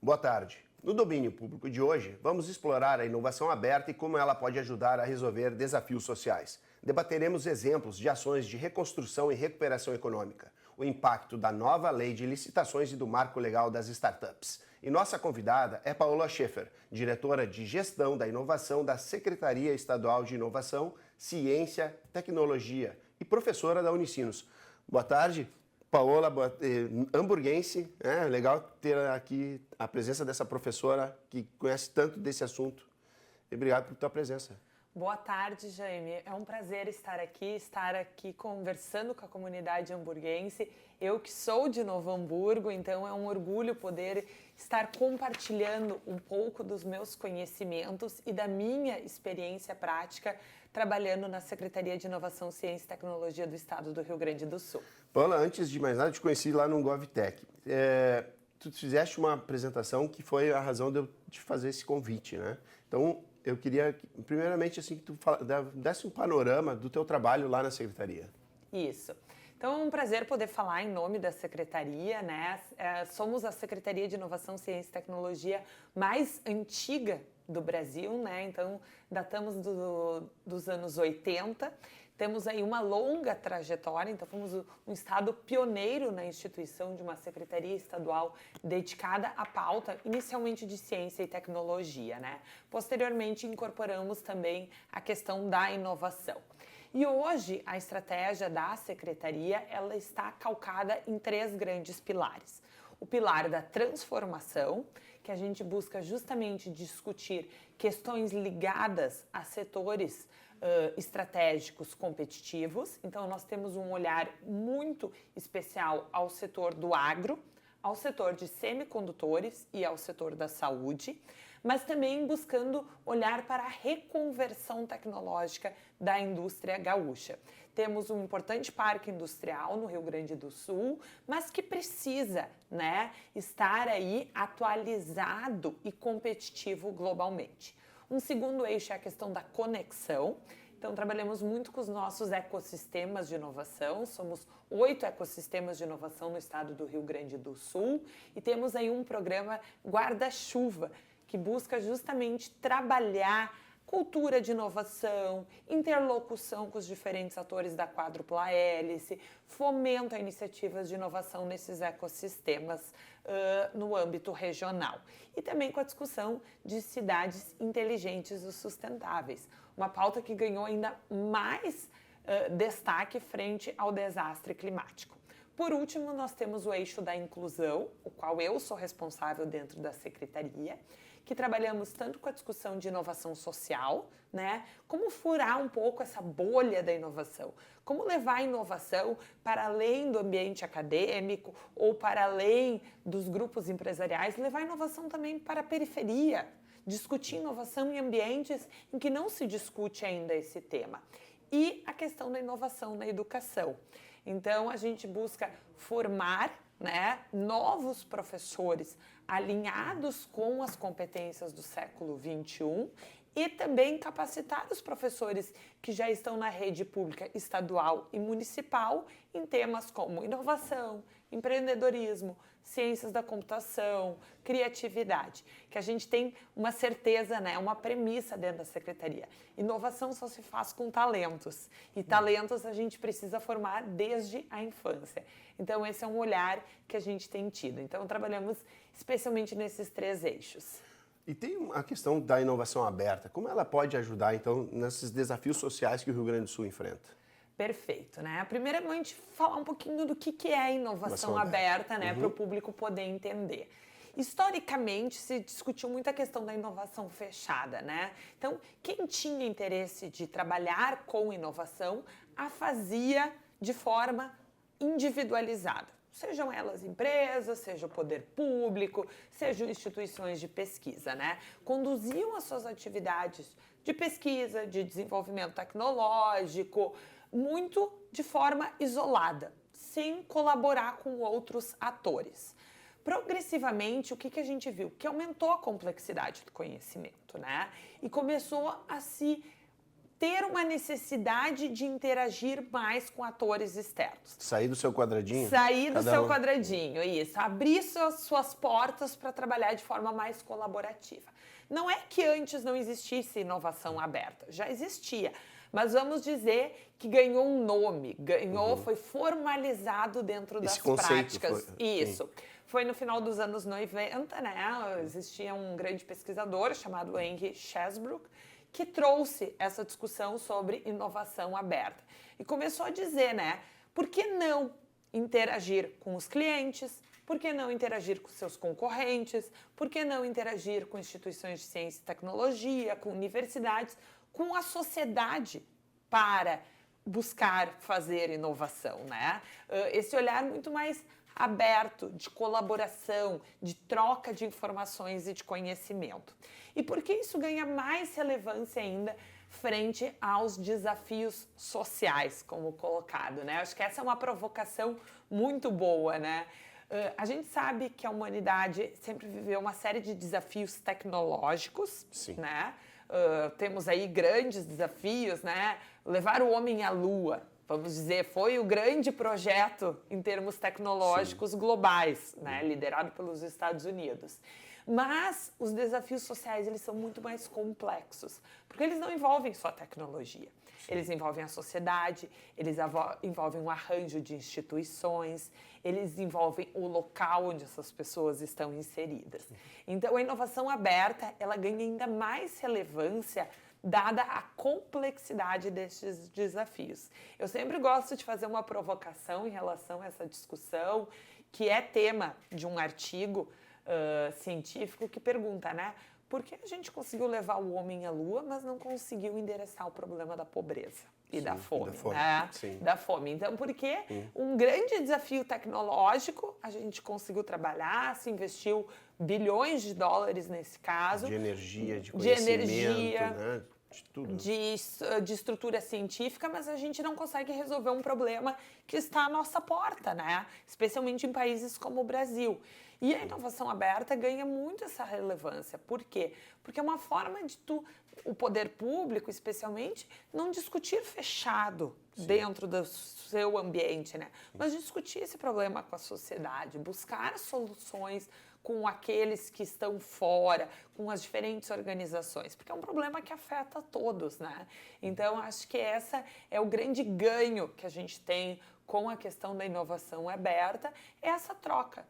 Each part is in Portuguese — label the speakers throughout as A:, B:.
A: Boa tarde. No domínio público de hoje, vamos explorar a inovação aberta e como ela pode ajudar a resolver desafios sociais. Debateremos exemplos de ações de reconstrução e recuperação econômica, o impacto da nova lei de licitações e do marco legal das startups. E nossa convidada é Paola Schaefer, diretora de Gestão da Inovação da Secretaria Estadual de Inovação, Ciência, Tecnologia e professora da Unicinos. Boa tarde. Paola, hamburguense, legal ter aqui a presença dessa professora que conhece tanto desse assunto. E obrigado por tua presença.
B: Boa tarde, Jaime. É um prazer estar aqui conversando com a comunidade hamburguense. Eu que sou de Novo Hamburgo, então é um orgulho poder estar compartilhando um pouco dos meus conhecimentos e da minha experiência prática trabalhando na Secretaria de Inovação, Ciência e Tecnologia do Estado do Rio Grande do Sul.
A: Paola, antes de mais nada, eu te conheci lá no GovTech. Tu fizeste uma apresentação que foi a razão de eu te fazer esse convite, né? Então, eu queria, primeiramente, assim, que tu desse um panorama do teu trabalho lá na Secretaria.
B: Isso. Então, é um prazer poder falar em nome da Secretaria, né? Somos a Secretaria de Inovação, Ciência e Tecnologia mais antiga do Brasil, né? Então, datamos dos anos 80. Temos aí uma longa trajetória, então fomos um estado pioneiro na instituição de uma secretaria estadual dedicada à pauta, inicialmente de ciência e tecnologia, né? Posteriormente, incorporamos também a questão da inovação. E hoje, a estratégia da secretaria, ela está calcada em 3 grandes pilares. O pilar da transformação, que a gente busca justamente discutir questões ligadas a setores estratégicos competitivos. Então, nós temos um olhar muito especial ao setor do agro, ao setor de semicondutores e ao setor da saúde, mas também buscando olhar para a reconversão tecnológica da indústria gaúcha. Temos um importante parque industrial no Rio Grande do Sul, mas que precisa, né, estar aí atualizado e competitivo globalmente. Um segundo eixo é a questão da conexão. Então, trabalhamos muito com os nossos ecossistemas de inovação. Somos 8 ecossistemas de inovação no estado do Rio Grande do Sul e temos aí um programa guarda-chuva que busca justamente trabalhar cultura de inovação, interlocução com os diferentes atores da quádrupla hélice, fomento a iniciativas de inovação nesses ecossistemas no âmbito regional. E também com a discussão de cidades inteligentes e sustentáveis, uma pauta que ganhou ainda mais destaque frente ao desastre climático. Por último, nós temos o eixo da inclusão, o qual eu sou responsável dentro da Secretaria, que trabalhamos tanto com a discussão de inovação social, né, como furar um pouco essa bolha da inovação, como levar a inovação para além do ambiente acadêmico ou para além dos grupos empresariais, levar a inovação também para a periferia, discutir inovação em ambientes em que não se discute ainda esse tema. E a questão da inovação na educação. Então, a gente busca formar, né, novos professores alinhados com as competências do século XXI e também capacitar os professores que já estão na rede pública estadual e municipal em temas como inovação, empreendedorismo, ciências da computação, criatividade, que a gente tem uma certeza, né, uma premissa dentro da secretaria. Inovação só se faz com talentos, e talentos a gente precisa formar desde a infância. Então, esse é um olhar que a gente tem tido. Então, trabalhamos especialmente nesses 3 eixos.
A: E tem a questão da inovação aberta. Como ela pode ajudar, então, nesses desafios sociais que o Rio Grande do Sul enfrenta?
B: Perfeito, né? Primeiro, a gente falar um pouquinho do que é a inovação aberta, né? Para o público poder entender. Historicamente, se discutiu muito a questão da inovação fechada, né? Então, quem tinha interesse de trabalhar com inovação, a fazia de forma individualizada. Sejam elas empresas, seja o poder público, sejam instituições de pesquisa, né? Conduziam as suas atividades de pesquisa, de desenvolvimento tecnológico, muito de forma isolada, sem colaborar com outros atores. Progressivamente, o que a gente viu? Que aumentou a complexidade do conhecimento, né? E começou a se ter uma necessidade de interagir mais com atores externos.
A: Sair do seu quadradinho?
B: Sair do seu quadradinho, isso. Abrir suas portas para trabalhar de forma mais colaborativa. Não é que antes não existisse inovação aberta, já existia. Mas vamos dizer que ganhou um nome, foi formalizado dentro das práticas. Isso. Foi no final dos anos 90, né? Existia um grande pesquisador chamado Henry Chesbrook, que trouxe essa discussão sobre inovação aberta. E começou a dizer, né? Por que não interagir com os clientes? Por que não interagir com seus concorrentes? Por que não interagir com instituições de ciência e tecnologia, com universidades, com a sociedade para buscar fazer inovação, né? Esse olhar muito mais aberto, de colaboração, de troca de informações e de conhecimento. E por que isso ganha mais relevância ainda frente aos desafios sociais, como colocado, né? Acho que essa é uma provocação muito boa, né? A gente sabe que a humanidade sempre viveu uma série de desafios tecnológicos, né? Temos aí grandes desafios, né? Levar o homem à Lua, vamos dizer, foi o grande projeto em termos tecnológicos globais, né? Liderado pelos Estados Unidos. Mas os desafios sociais, eles são muito mais complexos, porque eles não envolvem só tecnologia. Eles envolvem a sociedade, eles envolvem um arranjo de instituições, eles envolvem o local onde essas pessoas estão inseridas. Então, a inovação aberta, ela ganha ainda mais relevância dada a complexidade destes desafios. Eu sempre gosto de fazer uma provocação em relação a essa discussão, que é tema de um artigo científico que pergunta, né? Por que a gente conseguiu levar o homem à Lua, mas não conseguiu endereçar o problema da pobreza e da fome, né? Da fome. Então, por que um grande desafio tecnológico a gente conseguiu trabalhar, se investiu bilhões de dólares nesse caso.
A: De energia, de conhecimento, né? De tudo.
B: De estrutura científica, mas a gente não consegue resolver um problema que está à nossa porta, né? Especialmente em países como o Brasil. E a inovação aberta ganha muito essa relevância. Por quê? Porque é uma forma de o poder público, especialmente, não discutir fechado dentro do seu ambiente, né? Mas discutir esse problema com a sociedade, buscar soluções com aqueles que estão fora, com as diferentes organizações, porque é um problema que afeta todos, né? Então, acho que essa é o grande ganho que a gente tem com a questão da inovação aberta, é essa troca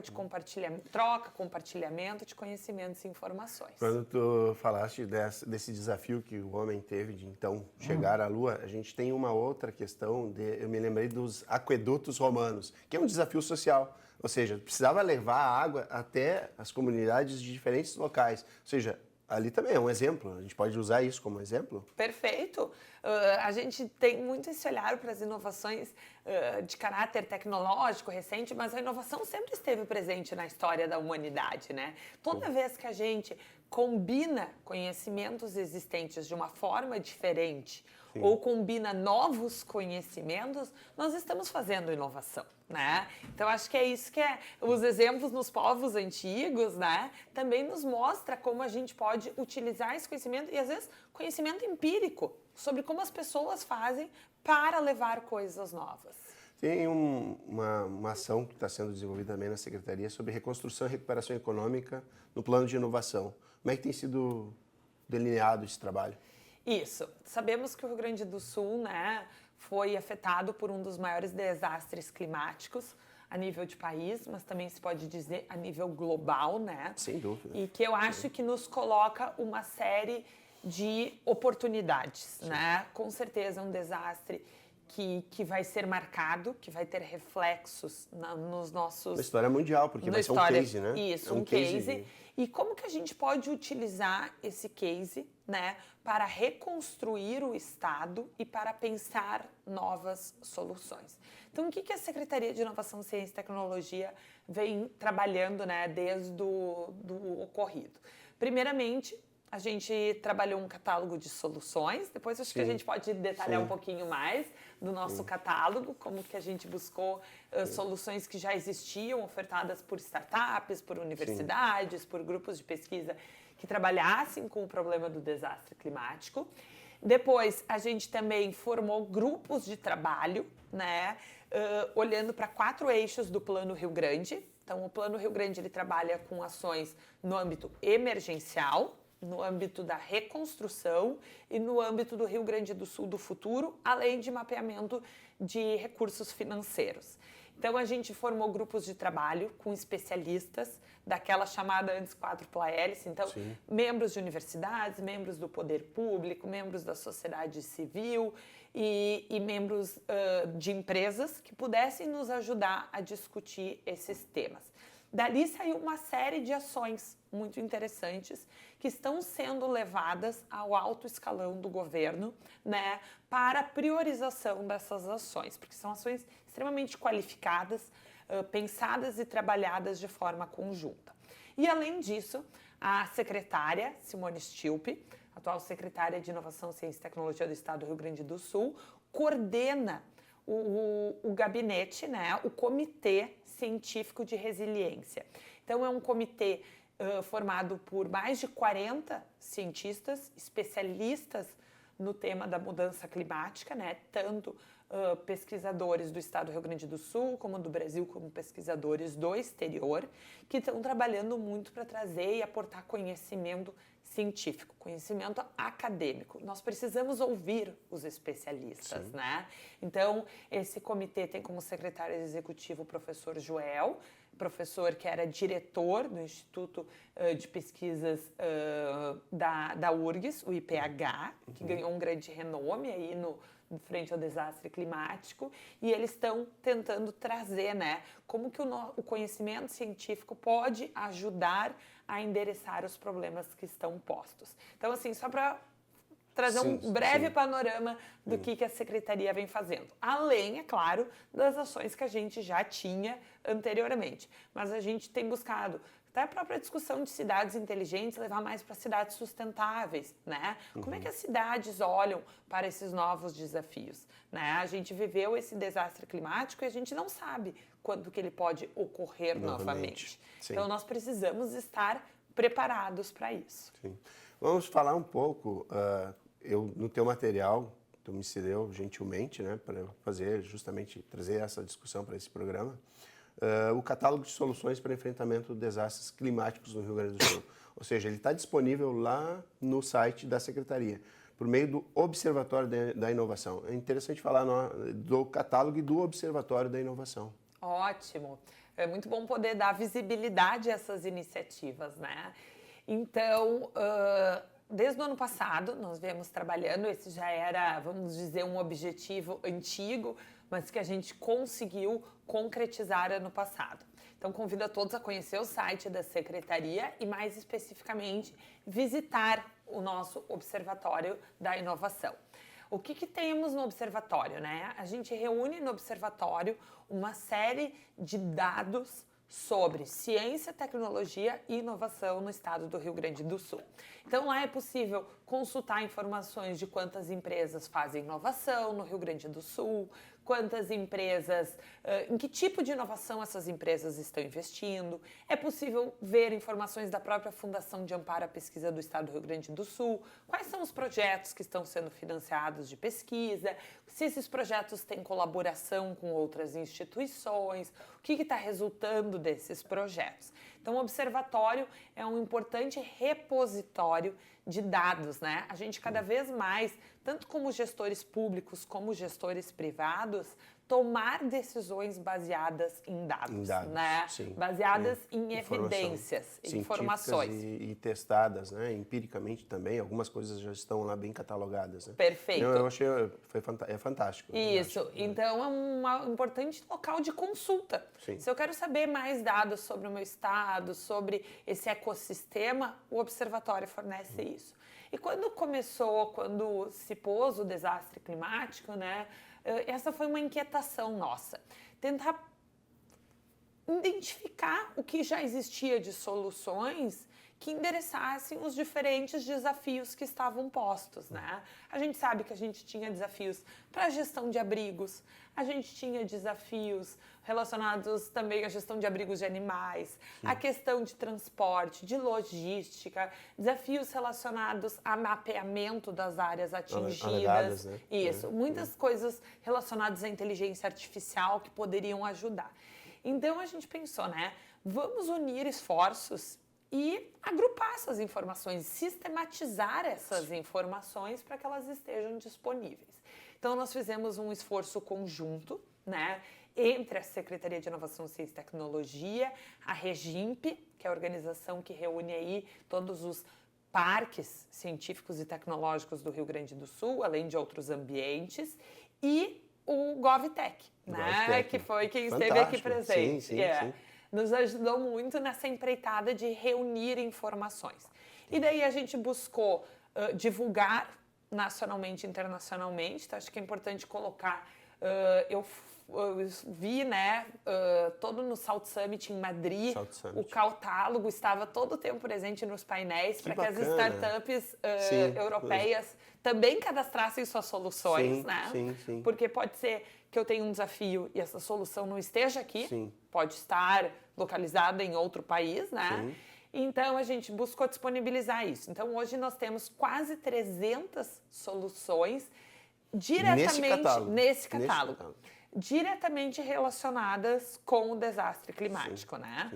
B: de compartilhamento de conhecimentos e informações.
A: Quando tu falaste desse desafio que o homem teve de, então, chegar à Lua, a gente tem uma outra questão, eu me lembrei dos aquedutos romanos, que é um desafio social. Ou seja, precisava levar a água até as comunidades de diferentes locais. Ou seja, ali também é um exemplo. A gente pode usar isso como exemplo?
B: Perfeito. A gente tem muito esse olhar para as inovações de caráter tecnológico recente, mas a inovação sempre esteve presente na história da humanidade, né? Toda vez que a gente combina conhecimentos existentes de uma forma diferente ou combina novos conhecimentos, nós estamos fazendo inovação, né? Então, acho que é isso que os exemplos nos povos antigos, né? Também nos mostra como a gente pode utilizar esse conhecimento e, às vezes, conhecimento empírico sobre como as pessoas fazem para levar coisas novas.
A: Tem uma ação que está sendo desenvolvida também na Secretaria sobre reconstrução e recuperação econômica no plano de inovação. Como é que tem sido delineado esse trabalho?
B: Isso. Sabemos que o Rio Grande do Sul, né, foi afetado por um dos maiores desastres climáticos a nível de país, mas também se pode dizer a nível global, né?
A: Sem dúvida.
B: E que eu acho que nos coloca uma série de oportunidades, né? Com certeza um desastre que vai ser marcado, que vai ter reflexos nos nossos...
A: Na história mundial, porque vai ser um case, né?
B: Isso,
A: é
B: um case. E como que a gente pode utilizar esse case, né, para reconstruir o Estado e para pensar novas soluções? Então, o que a Secretaria de Inovação, Ciência e Tecnologia vem trabalhando, né, desde do ocorrido? Primeiramente, a gente trabalhou um catálogo de soluções, depois acho que a gente pode detalhar um pouquinho mais do nosso catálogo, como que a gente buscou soluções que já existiam, ofertadas por startups, por universidades, por grupos de pesquisa que trabalhassem com o problema do desastre climático. Depois, a gente também formou grupos de trabalho, né, olhando para 4 eixos do Plano Rio Grande. Então, o Plano Rio Grande ele trabalha com ações no âmbito emergencial, no âmbito da reconstrução e no âmbito do Rio Grande do Sul do futuro, além de mapeamento de recursos financeiros. Então, a gente formou grupos de trabalho com especialistas daquela chamada antes 4ª hélice. Então, membros de universidades, membros do poder público, membros da sociedade civil e membros de empresas que pudessem nos ajudar a discutir esses temas. Dali saiu uma série de ações muito interessantes que estão sendo levadas ao alto escalão do governo, né, para a priorização dessas ações, porque são ações extremamente qualificadas, pensadas e trabalhadas de forma conjunta. E, além disso, a secretária Simone Stilpe, atual secretária de Inovação, Ciência e Tecnologia do Estado do Rio Grande do Sul, coordena o gabinete, né, o Comitê Científico de Resiliência. Então, é um comitê formado por mais de 40 cientistas, especialistas no tema da mudança climática, né, tanto pesquisadores do Estado do Rio Grande do Sul, como do Brasil, como pesquisadores do exterior, que estão trabalhando muito para trazer e aportar conhecimento científico, conhecimento acadêmico. Nós precisamos ouvir os especialistas, né? Então, esse comitê tem como secretário executivo o professor Joel, professor que era diretor do Instituto de Pesquisas da URGS, o IPH, que ganhou um grande renome aí frente ao desastre climático, e eles estão tentando trazer, né, como que o conhecimento científico pode ajudar a endereçar os problemas que estão postos. Então, assim, só para trazer um breve panorama do que a Secretaria vem fazendo. Além, é claro, das ações que a gente já tinha anteriormente. Mas a gente tem buscado, até a própria discussão de cidades inteligentes, levar mais para cidades sustentáveis, né? Como é que as cidades olham para esses novos desafios, né? A gente viveu esse desastre climático e a gente não sabe quando que ele pode ocorrer novamente. Então, nós precisamos estar preparados para isso.
A: Vamos falar um pouco, no teu material, tu me cedeu gentilmente, né, para fazer justamente, trazer essa discussão para esse programa, o catálogo de soluções para enfrentamento de desastres climáticos no Rio Grande do Sul. Ou seja, ele está disponível lá no site da Secretaria, por meio do Observatório da Inovação. É interessante falar do catálogo e do Observatório da Inovação.
B: Ótimo. É muito bom poder dar visibilidade a essas iniciativas, né? Então, desde o ano passado, nós viemos trabalhando, esse já era, vamos dizer, um objetivo antigo, mas que a gente conseguiu concretizar ano passado. Então, convido a todos a conhecer o site da Secretaria e, mais especificamente, visitar o nosso Observatório da Inovação. O que temos no Observatório, né? A gente reúne no Observatório uma série de dados sobre ciência, tecnologia e inovação no estado do Rio Grande do Sul. Então, lá é possível consultar informações de quantas empresas fazem inovação no Rio Grande do Sul, quantas empresas, em que tipo de inovação essas empresas estão investindo. É possível ver informações da própria Fundação de Amparo à Pesquisa do Estado do Rio Grande do Sul, quais são os projetos que estão sendo financiados de pesquisa, se esses projetos têm colaboração com outras instituições, o que está resultando desses projetos. Então, o Observatório é um importante repositório de dados, né? A gente cada vez mais, tanto como gestores públicos como gestores privados, tomar decisões baseadas em dados, né? Baseadas em evidências, informações.
A: E testadas, né? Empiricamente também, algumas coisas já estão lá bem catalogadas. Né?
B: Perfeito.
A: Eu achei, é fantástico.
B: Isso, então é um importante local de consulta. Se eu quero saber mais dados sobre o meu estado, sobre esse ecossistema, o Observatório fornece isso. E quando se pôs o desastre climático, né? Essa foi uma inquietação nossa. Tentar identificar o que já existia de soluções que endereçassem os diferentes desafios que estavam postos, né? A gente sabe que a gente tinha desafios para a gestão de abrigos, a gente tinha desafios relacionados também à gestão de abrigos de animais, a questão de transporte, de logística, desafios relacionados a mapeamento das áreas atingidas.
A: Alegadas, né?
B: Isso, muitas coisas relacionadas à inteligência artificial que poderiam ajudar. Então a gente pensou, né? Vamos unir esforços e agrupar essas informações, sistematizar essas informações para que elas estejam disponíveis. Então nós fizemos um esforço conjunto, né, entre a Secretaria de Inovação, Ciência e Tecnologia, a Regimp, que é a organização que reúne aí todos os parques científicos e tecnológicos do Rio Grande do Sul, além de outros ambientes, e o GovTech, né, que foi quem esteve aqui presente.
A: Sim.
B: Nos ajudou muito nessa empreitada de reunir informações. E daí a gente buscou divulgar nacionalmente e internacionalmente, então acho que é importante colocar, eu vi, né, todo no South Summit em Madrid, o catálogo estava todo o tempo presente nos painéis para que as startups europeias também cadastrassem suas soluções, né?
A: Sim.
B: Porque pode ser que eu tenha um desafio e essa solução não esteja aqui, pode estar localizada em outro país, né? Então, a gente buscou disponibilizar isso. Então, hoje nós temos quase 300 soluções diretamente nesse catálogo. Diretamente relacionadas com o desastre climático, né?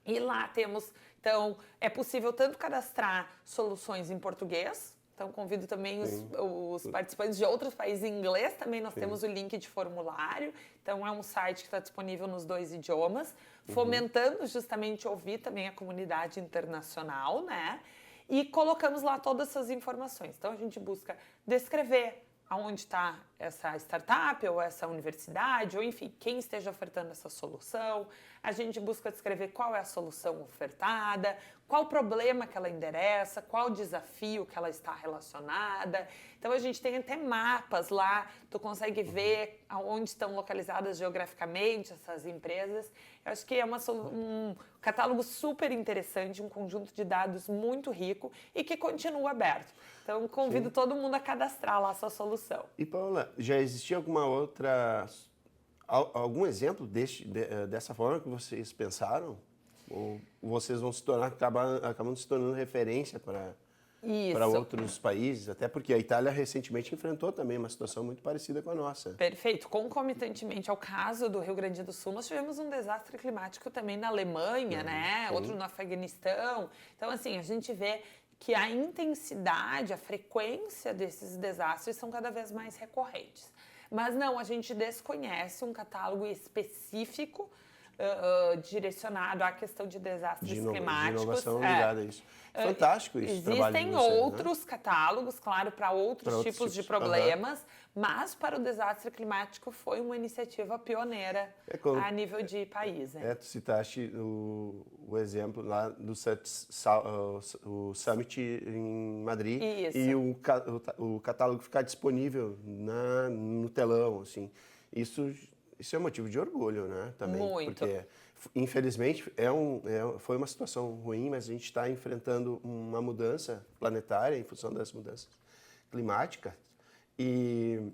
B: E lá temos, então, é possível tanto cadastrar soluções em português, então convido também os participantes de outros países em inglês, também nós temos o link de formulário, então é um site que está disponível nos 2 idiomas, fomentando justamente ouvir também a comunidade internacional, né? E colocamos lá todas essas informações. Então a gente busca descrever aonde está essa startup ou essa universidade, ou enfim, quem esteja ofertando essa solução. A gente busca descrever qual é a solução ofertada, qual o problema que ela endereça, qual o desafio que ela está relacionada. Então a gente tem até mapas lá, tu consegue ver aonde estão localizadas geograficamente essas empresas. Eu acho que é um catálogo super interessante, um conjunto de dados muito rico e que continua aberto. Então, convido todo mundo a cadastrar lá a sua solução.
A: E, Paula, já existia algum exemplo dessa forma que vocês pensaram? Ou vocês vão se tornar, acabam se tornando referência para outros países? Até porque a Itália recentemente enfrentou também uma situação muito parecida com a nossa.
B: Perfeito. Concomitantemente ao caso do Rio Grande do Sul, nós tivemos um desastre climático também na Alemanha, né? Outro no Afeganistão. Então, assim, a gente vê que a intensidade, a frequência desses desastres são cada vez mais recorrentes. Mas não, a gente desconhece um catálogo específico direcionado à questão de desastres climáticos.
A: De inovação ligada a isso. Fantástico isso.
B: Existem outros catálogos, claro, para outros tipos de problemas, mas para o desastre climático foi uma iniciativa pioneira a nível de país. Né?
A: Tu citaste o exemplo lá do o Summit em Madrid.
B: Isso.
A: E o catálogo ficar disponível no telão, assim. Isso é um motivo de orgulho, né? Também.
B: Muito.
A: Porque, infelizmente, foi uma situação ruim, mas a gente está enfrentando uma mudança planetária em função das mudanças climáticas. E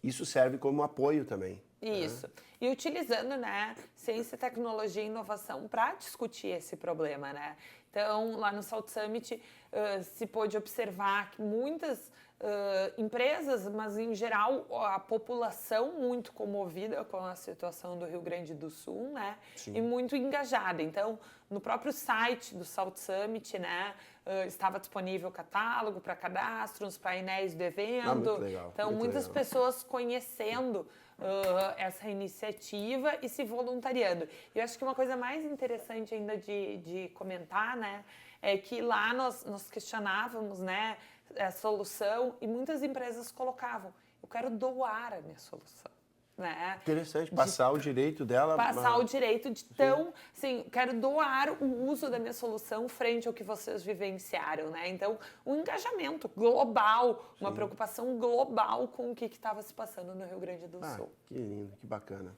A: isso serve como apoio também.
B: Isso. E utilizando, né, ciência, tecnologia e inovação para discutir esse problema, né? Então, lá no South Summit, se pôde observar que muitas empresas, mas em geral a população muito comovida com a situação do Rio Grande do Sul, né? E muito engajada. Então, no próprio site do South Summit, né, estava disponível o catálogo para cadastro, nos painéis do evento.
A: Muito legal.
B: Então, muitas pessoas conhecendo essa iniciativa e se voluntariando. Eu acho que uma coisa mais interessante ainda de comentar, né, é que lá nós questionávamos, né, a solução e muitas empresas colocavam: eu quero doar a minha solução. Né?
A: Interessante, passar o direito dela.
B: Passar o direito de assim, quero doar o uso da minha solução frente ao que vocês vivenciaram, né? Então, um engajamento global, uma preocupação global com o que estava se passando no Rio Grande do Sul.
A: Que lindo, que bacana.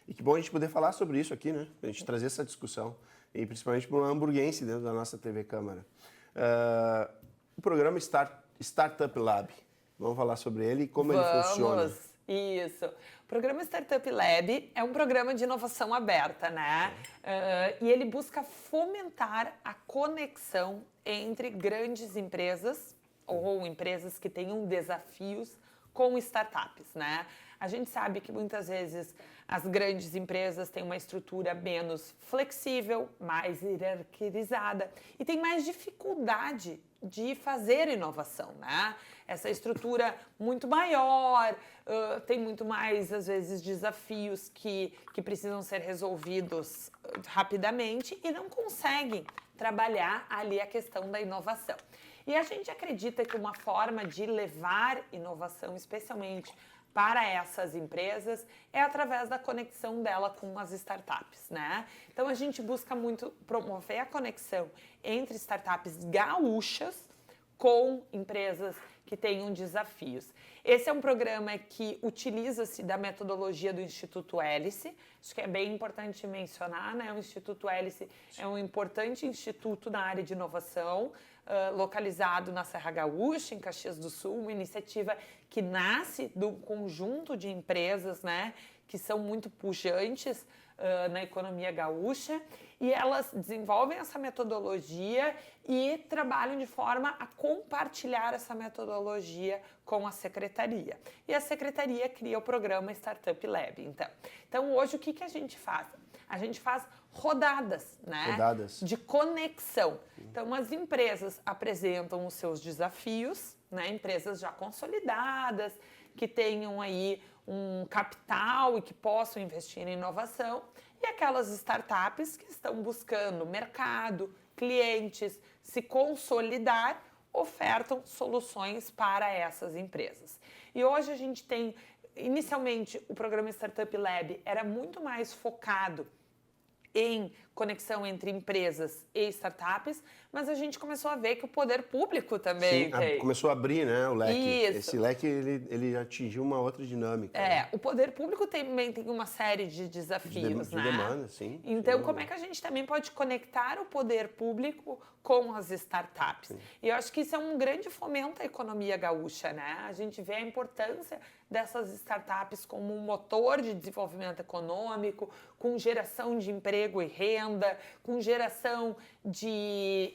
A: E que bom a gente poder falar sobre isso aqui, né? A gente trazer essa discussão. E principalmente para uma hamburguense dentro da nossa TV Câmara. O programa Startup Lab. Vamos falar sobre ele e como ele funciona.
B: Isso. O programa Startup Lab é um programa de inovação aberta, né? E ele busca fomentar a conexão entre grandes empresas ou empresas que tenham desafios com startups, né? A gente sabe que muitas vezes as grandes empresas têm uma estrutura menos flexível, mais hierarquizada e tem mais dificuldade de fazer inovação, né? Essa estrutura muito maior, tem muito mais, às vezes, desafios que precisam ser resolvidos rapidamente e não conseguem trabalhar ali a questão da inovação. E a gente acredita que uma forma de levar inovação, especialmente para essas empresas, é através da conexão dela com as startups, né? Então, a gente busca muito promover a conexão entre startups gaúchas com empresas que tenham desafios. Esse é um programa que utiliza-se da metodologia do Instituto Hélice. Acho que é bem importante mencionar, né? O Instituto Hélice é um importante instituto na área de inovação, localizado na Serra Gaúcha, em Caxias do Sul, uma iniciativa que nasce de um conjunto de empresas, né, que são muito pujantes na economia gaúcha, e elas desenvolvem essa metodologia e trabalham de forma a compartilhar essa metodologia com a secretaria. E a secretaria cria o programa Startup Lab. Então hoje o que a gente faz? A gente faz rodadas, né?
A: Rodadas.
B: De conexão. Então, as empresas apresentam os seus desafios, né? Empresas já consolidadas, que tenham aí um capital e que possam investir em inovação, e aquelas startups que estão buscando mercado, clientes, se consolidar, ofertam soluções para essas empresas. E hoje a gente tem, inicialmente, o programa Startup Lab era muito mais focado em conexão entre empresas e startups, mas a gente começou a ver que o poder público também tem.
A: Começou a abrir, né, o leque.
B: Isso.
A: Esse leque, ele atingiu uma outra dinâmica.
B: Né? O poder público também tem uma série de desafios,
A: de
B: né?
A: demanda, sim.
B: Então,
A: sim.
B: como é que a gente também pode conectar o poder público com as startups? Sim. E eu acho que isso é um grande fomento à economia gaúcha, né? A gente vê a importância dessas startups como um motor de desenvolvimento econômico, com geração de emprego e renda, com geração de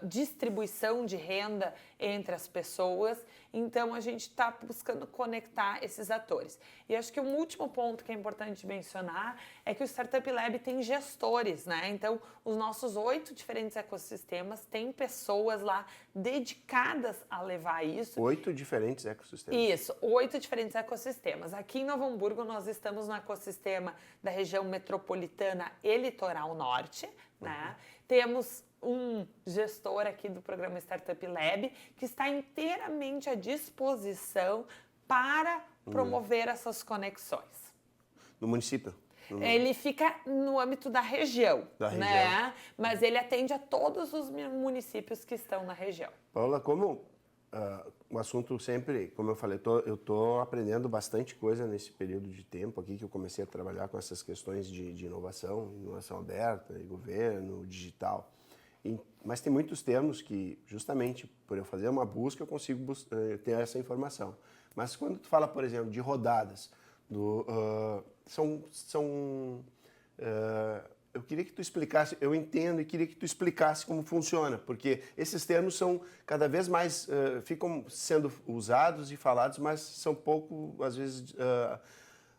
B: distribuição de renda entre as pessoas. Então, a gente está buscando conectar esses atores. E acho que um último ponto que é importante mencionar é que o Startup Lab tem gestores, né? Então, os nossos 8 diferentes ecossistemas têm pessoas lá dedicadas a levar isso.
A: 8 diferentes ecossistemas.
B: Isso, 8 diferentes ecossistemas. Aqui em Novo Hamburgo, nós estamos no ecossistema da região metropolitana e litoral norte, né? Temos um gestor aqui do programa Startup Lab que está inteiramente à disposição para promover essas conexões.
A: No município?
B: Ele fica no âmbito da região, né? Mas ele atende a todos os municípios que estão na região.
A: Paula, como o assunto sempre, como eu falei, eu estou aprendendo bastante coisa nesse período de tempo aqui que eu comecei a trabalhar com essas questões de inovação aberta, governo, digital. Mas tem muitos termos que, justamente por eu fazer uma busca, eu consigo ter essa informação. Mas quando tu fala, por exemplo, de rodadas, eu queria que tu explicasse, eu entendo e queria que tu explicasse como funciona, porque esses termos são cada vez mais, ficam sendo usados e falados, mas são pouco, às vezes,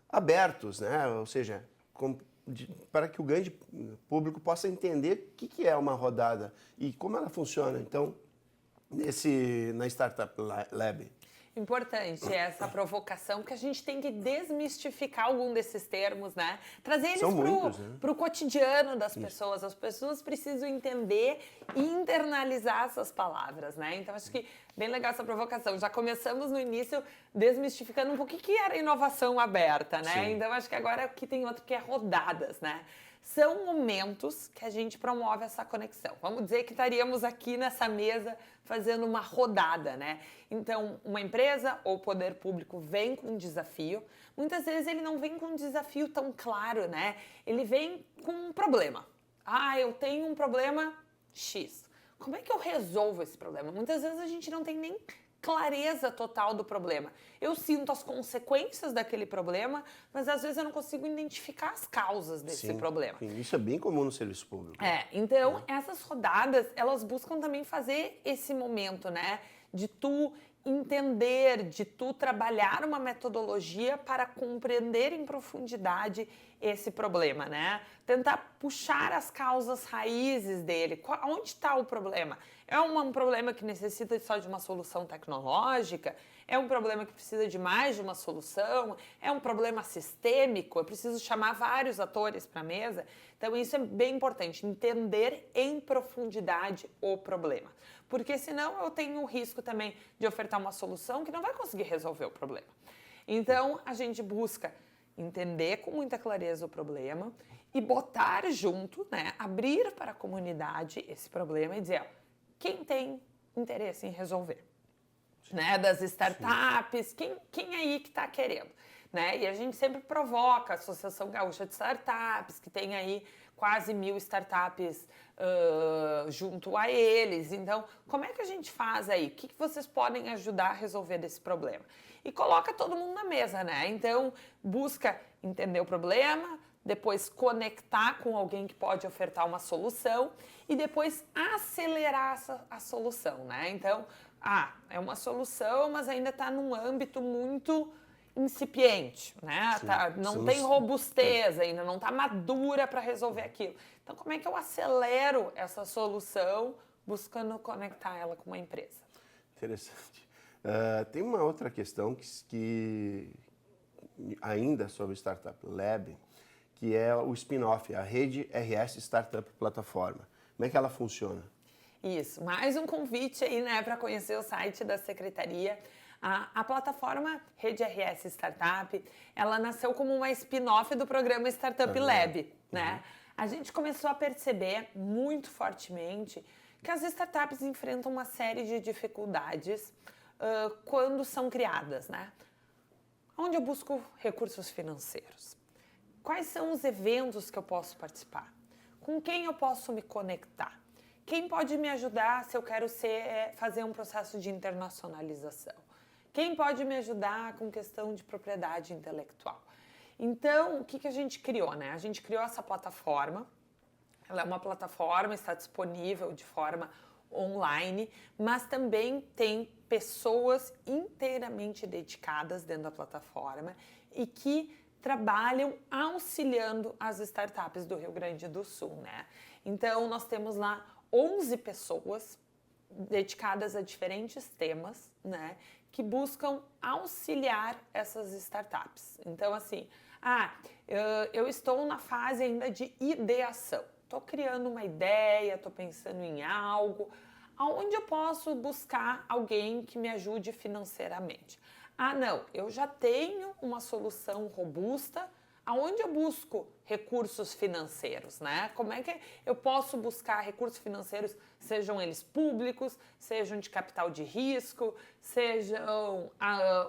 A: abertos, né? Ou seja, para que o grande público possa entender o que é uma rodada e como ela funciona. Então, na Startup Lab.
B: Importante essa provocação, porque a gente tem que desmistificar algum desses termos, né? Trazer eles para o cotidiano das pessoas. As pessoas precisam entender e internalizar essas palavras, né? Então, acho que bem legal essa provocação. Já começamos no início desmistificando um pouco o que era inovação aberta, né? Sim. Então, acho que agora aqui tem outro que é rodadas, né? São momentos que a gente promove essa conexão. Vamos dizer que estaríamos aqui nessa mesa fazendo uma rodada, né? Então, uma empresa ou poder público vem com um desafio. Muitas vezes ele não vem com um desafio tão claro, né? Ele vem com um problema. eu tenho um problema X. Como é que eu resolvo esse problema? Muitas vezes a gente não tem nem clareza total do problema. Eu sinto as consequências daquele problema, mas às vezes eu não consigo identificar as causas desse problema.
A: Sim, isso é bem comum no serviço público.
B: Então essas rodadas, elas buscam também fazer esse momento, né, de tu entender, de tu trabalhar uma metodologia para compreender em profundidade esse problema, né? Tentar puxar as causas raízes dele. Onde está o problema? É um problema que necessita só de uma solução tecnológica? É um problema que precisa de mais de uma solução? É um problema sistêmico? Eu preciso chamar vários atores para a mesa? Então, isso é bem importante, entender em profundidade o problema. Porque senão eu tenho o risco também de ofertar uma solução que não vai conseguir resolver o problema. Então, a gente busca entender com muita clareza o problema e botar junto, né, abrir para a comunidade esse problema e dizer, quem tem interesse em resolver, né, das startups, quem aí que está querendo, né? E a gente sempre provoca a Associação Gaúcha de Startups, que tem aí quase 1.000 startups junto a eles. Então, como é que a gente faz aí? O que vocês podem ajudar a resolver desse problema? E coloca todo mundo na mesa, né? Então, busca entender o problema, depois conectar com alguém que pode ofertar uma solução e depois acelerar a solução, né? Então, é uma solução, mas ainda está num âmbito muito incipiente, né? Não tem robustez ainda, não está madura para resolver aquilo. Então, como é que eu acelero essa solução buscando conectar ela com uma empresa?
A: Interessante. Tem uma outra questão que ainda sobre o Startup Lab, que é o spin-off, a Rede RS Startup Plataforma. Como é que ela funciona?
B: Isso, mais um convite aí, né, para conhecer o site da Secretaria. A plataforma Rede RS Startup, ela nasceu como uma spin-off do programa Startup Lab, né? A gente começou a perceber muito fortemente que as startups enfrentam uma série de dificuldades quando são criadas, né? Onde eu busco recursos financeiros? Quais são os eventos que eu posso participar? Com quem eu posso me conectar? Quem pode me ajudar se eu quero fazer um processo de internacionalização? Quem pode me ajudar com questão de propriedade intelectual? Então, o que a gente criou, né? A gente criou essa plataforma. Ela é uma plataforma, está disponível de forma online, mas também tem pessoas inteiramente dedicadas dentro da plataforma e que trabalham auxiliando as startups do Rio Grande do Sul, né? Então, nós temos lá 11 pessoas dedicadas a diferentes temas, né? Que buscam auxiliar essas startups. Então, assim, eu estou na fase ainda de ideação. Estou criando uma ideia, estou pensando em algo. Aonde eu posso buscar alguém que me ajude financeiramente? Não, eu já tenho uma solução robusta. Aonde eu busco recursos financeiros, né? Como é que eu posso buscar recursos financeiros, sejam eles públicos, sejam de capital de risco, sejam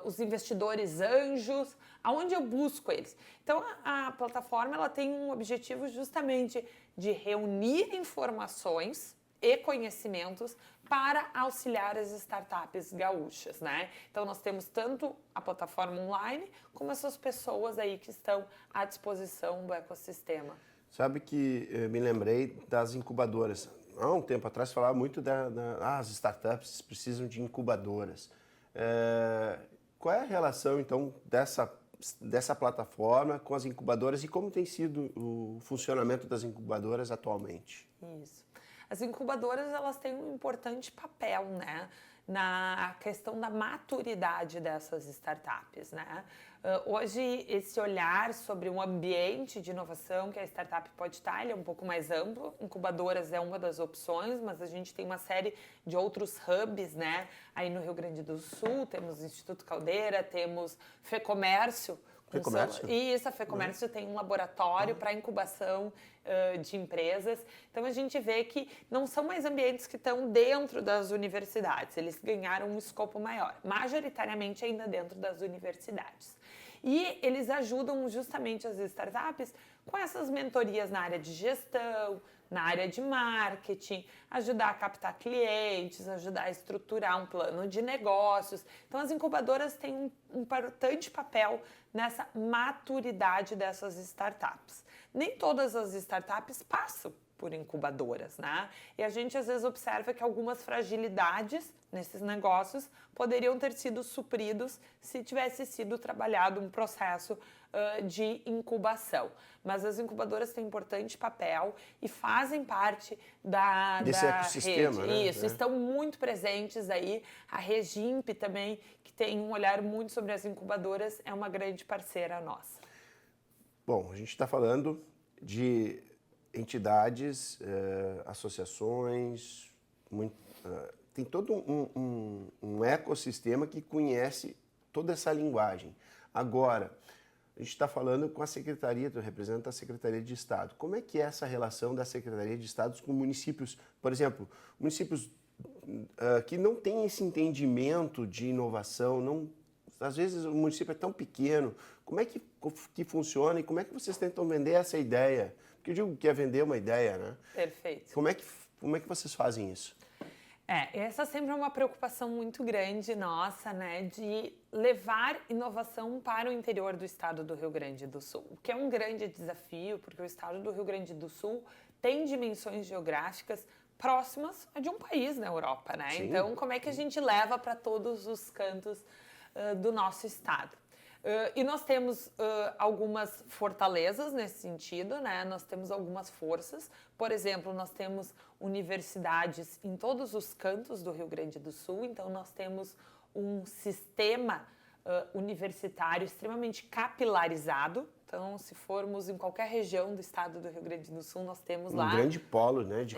B: os investidores anjos, aonde eu busco eles? Então, a plataforma ela tem um objetivo justamente de reunir informações e conhecimentos para auxiliar as startups gaúchas, né? Então, nós temos tanto a plataforma online, como essas pessoas aí que estão à disposição do ecossistema.
A: Sabe que eu me lembrei das incubadoras. Há um tempo atrás falava muito as startups precisam de incubadoras. Qual é a relação, então, dessa plataforma com as incubadoras e como tem sido o funcionamento das incubadoras atualmente?
B: Isso. As incubadoras, elas têm um importante papel, né, na questão da maturidade dessas startups, né? Hoje, esse olhar sobre um ambiente de inovação que a startup pode estar, ele é um pouco mais amplo. Incubadoras é uma das opções, mas a gente tem uma série de outros hubs, né? Aí no Rio Grande do Sul, temos o Instituto Caldeira, temos FEComércio. Isso, a FEComércio tem um laboratório para incubação de empresas. Então, a gente vê que não são mais ambientes que estão dentro das universidades. Eles ganharam um escopo maior, majoritariamente ainda dentro das universidades. E eles ajudam justamente as startups com essas mentorias na área de gestão, na área de marketing, ajudar a captar clientes, ajudar a estruturar um plano de negócios. Então, as incubadoras têm um importante papel nessa maturidade dessas startups. Nem todas as startups passam por incubadoras, né? E a gente às vezes observa que algumas fragilidades nesses negócios poderiam ter sido supridos se tivesse sido trabalhado um processo de incubação. Mas as incubadoras têm um importante papel e fazem parte
A: desse
B: da
A: ecossistema,
B: rede.
A: né?
B: Isso, estão muito presentes aí. A Regimp também, que tem um olhar muito sobre as incubadoras, é uma grande parceira nossa.
A: Bom, a gente está falando de entidades, associações, tem todo um ecossistema que conhece toda essa linguagem. Agora, a gente está falando com a Secretaria, tu representa a Secretaria de Estado. Como é que é essa relação da Secretaria de Estado com municípios, por exemplo, municípios que não têm esse entendimento de inovação, às vezes o município é tão pequeno, como é que funciona e como é que vocês tentam vender essa ideia? Porque eu digo que é vender uma ideia, né?
B: Perfeito.
A: Como é que vocês fazem isso?
B: Essa sempre é uma preocupação muito grande nossa, né, de levar inovação para o interior do estado do Rio Grande do Sul, o que é um grande desafio, porque o estado do Rio Grande do Sul tem dimensões geográficas próximas a de um país na Europa, né?
A: Sim.
B: Então, como é que a gente leva para todos os cantos do nosso estado? E nós temos algumas fortalezas nesse sentido, né? Nós temos algumas forças. Por exemplo, nós temos universidades em todos os cantos do Rio Grande do Sul, então nós temos um sistema universitário extremamente capilarizado. Então, se formos em qualquer região do estado do Rio Grande do Sul, nós temos lá...
A: Um grande polo, né, de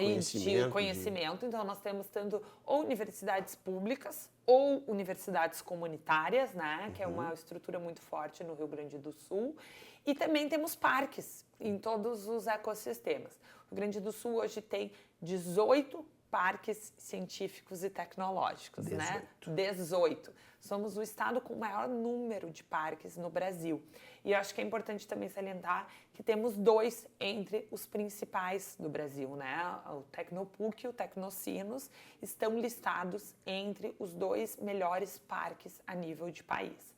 A: conhecimento.
B: Então, nós temos tanto ou universidades públicas ou universidades comunitárias, né, que é uma estrutura muito forte no Rio Grande do Sul. E também temos parques em todos os ecossistemas. O Rio Grande do Sul hoje tem 18 parques científicos e tecnológicos,
A: 18.
B: né? 18. Somos o estado com o maior número de parques no Brasil. E eu acho que é importante também salientar que temos 2 entre os principais do Brasil, né? O Tecnopuc e o Tecnocinos estão listados entre os 2 melhores parques a nível de país.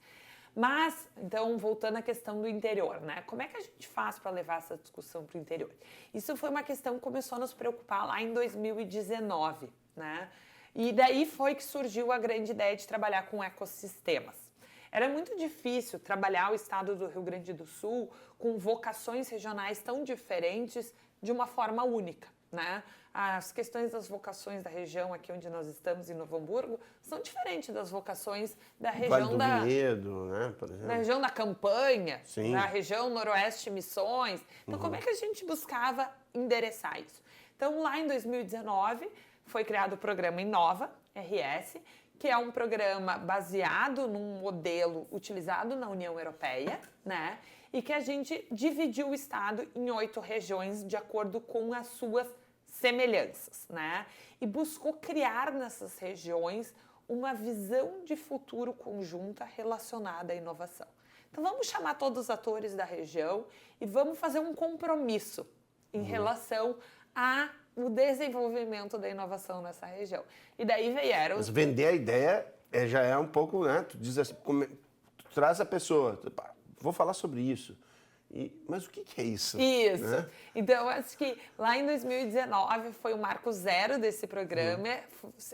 B: Mas, então, voltando à questão do interior, né? Como é que a gente faz para levar essa discussão para o interior? Isso foi uma questão que começou a nos preocupar lá em 2019, né? E daí foi que surgiu a grande ideia de trabalhar com ecossistemas. Era muito difícil trabalhar o estado do Rio Grande do Sul com vocações regionais tão diferentes de uma forma única, né? As questões das vocações da região aqui onde nós estamos, em Novo Hamburgo, são diferentes das vocações da região
A: Vale do Vinhedo, né, por exemplo.
B: Da região da Campanha,
A: Sim.
B: da região Noroeste Missões. Então, como é que a gente buscava endereçar isso? Então, lá em 2019, foi criado o programa Inova, RS, que é um programa baseado num modelo utilizado na União Europeia, né? E que a gente dividiu o estado em 8 regiões de acordo com as suas semelhanças, né? E buscou criar nessas regiões uma visão de futuro conjunta relacionada à inovação. Então, vamos chamar todos os atores da região e vamos fazer um compromisso em relação ao desenvolvimento da inovação nessa região. E daí vieram...
A: Mas vender a ideia já é um pouco, né? Tu diz assim, tu traz a pessoa, vou falar sobre isso. Mas o que é isso?
B: Isso.
A: Né?
B: Então, acho que lá em 2019 foi o marco zero desse programa.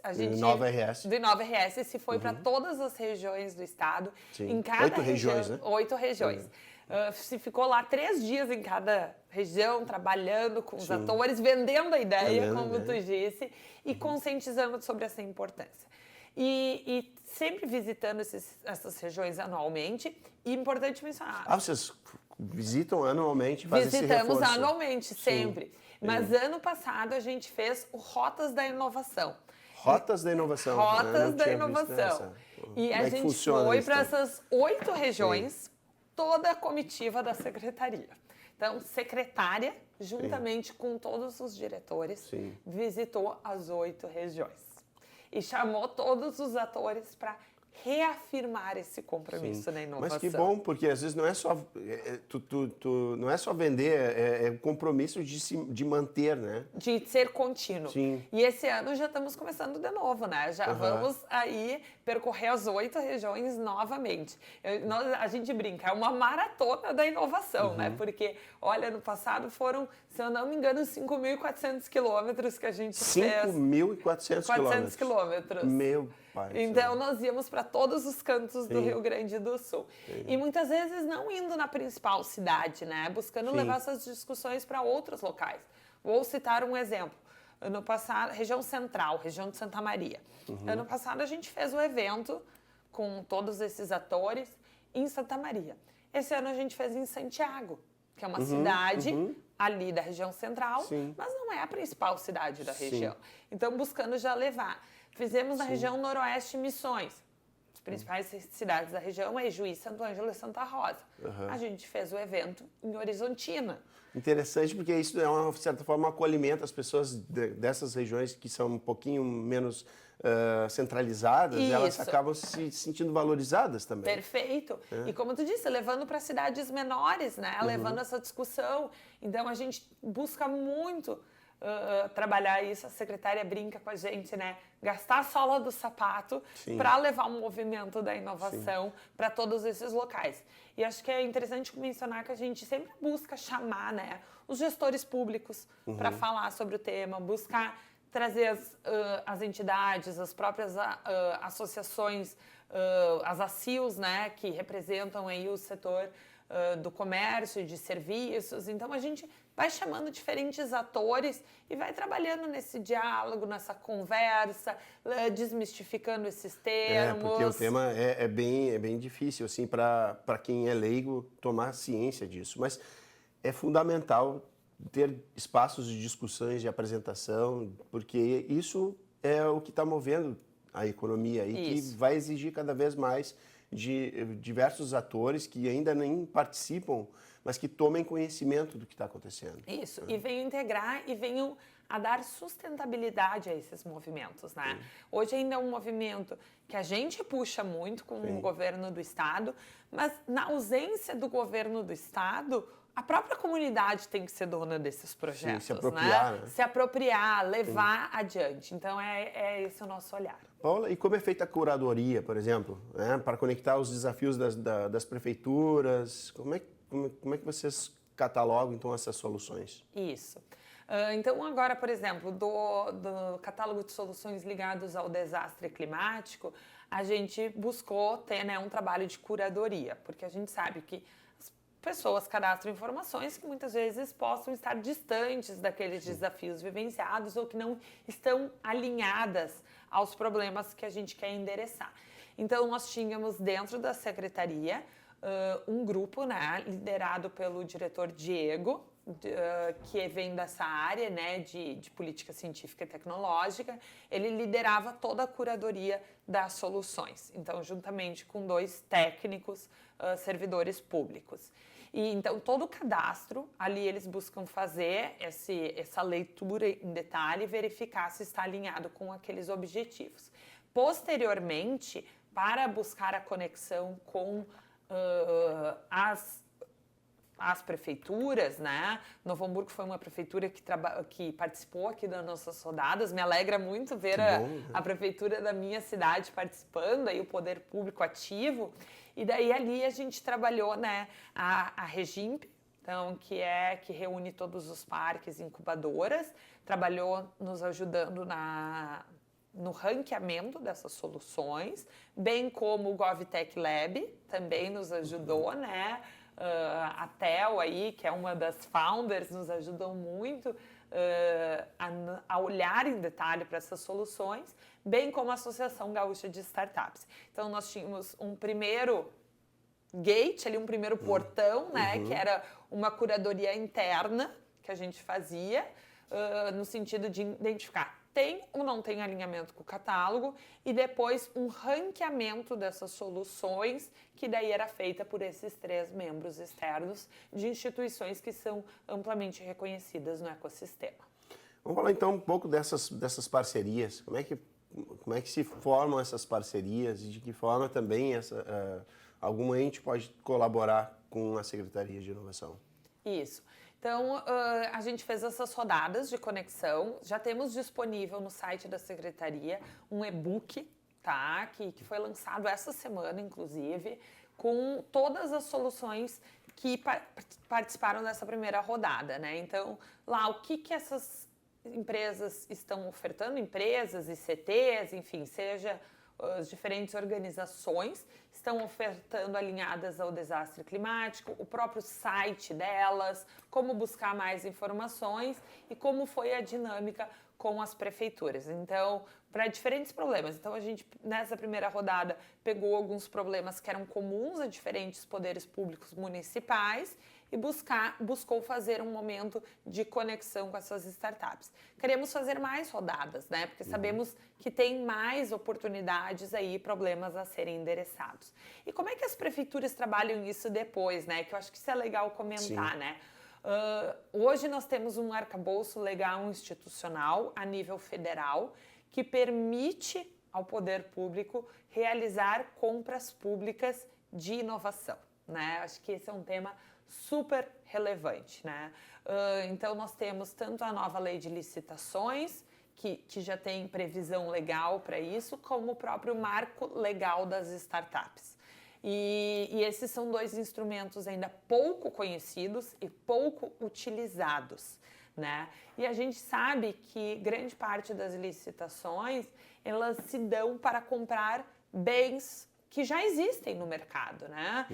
B: A gente,
A: do Inova RS.
B: Do Inova RS, se foi para todas as regiões do estado.
A: Sim.
B: Em cada
A: 8 regiões, né?
B: 8 regiões. Se ficou lá 3 dias em cada região, trabalhando com os atores, vendendo a ideia, como tu disse, e conscientizando sobre essa importância. E sempre visitando essas regiões anualmente. E importante mencionar...
A: vocês visitam anualmente, fazem esse reforço?
B: Visitamos anualmente, sempre. Mas ano passado a gente fez o Rotas da Inovação.
A: Rotas da Inovação.
B: Rotas da Inovação. E a gente foi para essas 8 regiões, toda a comitiva da secretaria. Então, secretária, juntamente com todos os diretores, visitou as 8 regiões. E chamou todos os atores para reafirmar esse compromisso na inovação.
A: Mas que bom, porque às vezes não é só não é só vender, é o compromisso de manter, né?
B: De ser contínuo.
A: Sim.
B: E esse ano já estamos começando de novo, né? Já vamos aí percorrer as 8 regiões novamente. A gente brinca, é uma maratona da inovação, né? Porque, olha, no passado foram, se eu não me engano, 5.400 quilômetros que a gente fez.
A: 5.400
B: quilômetros.
A: Meu pai.
B: Então, nós íamos para todos os cantos do Rio Grande do Sul. E muitas vezes não indo na principal cidade, né? Buscando levar essas discussões para outros locais. Vou citar um exemplo. Ano passado, região central, região de Santa Maria. Ano passado, a gente fez o evento com todos esses atores em Santa Maria. Esse ano, a gente fez em Santiago, que é uma cidade ali da região central, mas não é a principal cidade da região. Então, buscando já levar. Fizemos na região noroeste Missões. As principais cidades da região é Juiz, Santo Ângelo e Santa Rosa. A gente fez o evento em Horizontina.
A: Interessante, porque isso é, uma, de certa forma, um acolhimento às pessoas dessas regiões que são um pouquinho menos centralizadas, elas acabam se sentindo valorizadas também.
B: Perfeito. E como tu disse, levando para cidades menores, né? Levando essa discussão. Então, a gente busca muito trabalhar isso, a secretária brinca com a gente, né? Gastar a sola do sapato para levar o movimento da inovação para todos esses locais. E acho que é interessante mencionar que a gente sempre busca chamar, né, os gestores públicos para falar sobre o tema, buscar trazer as entidades, as próprias associações, as ACIOs, né, que representam aí o setor do comércio e de serviços. Então, a gente vai chamando diferentes atores e vai trabalhando nesse diálogo, nessa conversa, desmistificando esses termos.
A: Porque o tema é bem difícil, assim, para quem é leigo tomar ciência disso. Mas é fundamental ter espaços de discussões, de apresentação, porque isso é o que está movendo a economia e que vai exigir cada vez mais de diversos atores que ainda nem participam, mas que tomem conhecimento do que está acontecendo.
B: Isso, e venham integrar e venham a dar sustentabilidade a esses movimentos, né? Hoje ainda é um movimento que a gente puxa muito com o governo do estado, mas na ausência do governo do estado, a própria comunidade tem que ser dona desses projetos,
A: se apropriar, né?
B: Se apropriar, levar adiante. Então, é esse o nosso olhar.
A: Paula, e como é feita a curadoria, por exemplo, né, para conectar os desafios das prefeituras? Como é que vocês catalogam, então, essas soluções?
B: Isso. Então, agora, por exemplo, do catálogo de soluções ligados ao desastre climático, a gente buscou ter, né, um trabalho de curadoria, porque a gente sabe que as pessoas cadastram informações que muitas vezes possam estar distantes daqueles desafios vivenciados ou que não estão alinhadas aos problemas que a gente quer endereçar. Então, nós tínhamos dentro da secretaria um grupo, né, liderado pelo diretor Diego, que vem dessa área, né, de política científica e tecnológica. Ele liderava toda a curadoria das soluções, então juntamente com 2 técnicos, servidores públicos. E então todo o cadastro, ali eles buscam fazer essa leitura em detalhe e verificar se está alinhado com aqueles objetivos. Posteriormente, para buscar a conexão com as prefeituras, né? Novo Hamburgo foi uma prefeitura que participou aqui das nossas rodadas. Me alegra muito ver a prefeitura da minha cidade participando, aí o poder público ativo. E daí ali a gente trabalhou, né, a Regimp, então, que reúne todos os parques e incubadoras, trabalhou nos ajudando no ranqueamento dessas soluções, bem como o GovTech Lab também nos ajudou, né? A Tel aí, que é uma das founders, nos ajudou muito a olhar em detalhe para essas soluções, bem como a Associação Gaúcha de Startups. Então, nós tínhamos um primeiro gate, ali, um primeiro portão, né, que era uma curadoria interna que a gente fazia, no sentido de identificar tem ou não tem alinhamento com o catálogo, e depois um ranqueamento dessas soluções, que daí era feita por esses 3 membros externos de instituições que são amplamente reconhecidas no ecossistema.
A: Vamos falar então um pouco dessas parcerias. Como é que como é que se formam essas parcerias e de que forma também algum ente pode colaborar com a Secretaria de Inovação?
B: Isso. Então, a gente fez essas rodadas de conexão, já temos disponível no site da Secretaria um e-book, tá? Que foi lançado essa semana, inclusive, com todas as soluções que participaram dessa primeira rodada, né? Então, lá, o que essas empresas estão ofertando, empresas, ICTs, enfim, seja as diferentes organizações estão ofertando alinhadas ao desastre climático, o próprio site delas, como buscar mais informações e como foi a dinâmica com as prefeituras. Então, para diferentes problemas. Então, a gente, nessa primeira rodada, pegou alguns problemas que eram comuns a diferentes poderes públicos municipais e buscou fazer um momento de conexão com essas startups. Queremos fazer mais rodadas, né? Porque sabemos que tem mais oportunidades aí, problemas a serem endereçados. E como é que as prefeituras trabalham isso depois, né? Que eu acho que isso é legal comentar, Sim. né? Hoje nós temos um arcabouço legal institucional a nível federal que permite ao poder público realizar compras públicas de inovação, né? Acho que esse é um tema super relevante, né? Então, nós temos tanto a nova lei de licitações, que já tem previsão legal para isso, como o próprio marco legal das startups. E esses são dois instrumentos ainda pouco conhecidos e pouco utilizados, né? E a gente sabe que grande parte das licitações, elas se dão para comprar bens que já existem no mercado, né?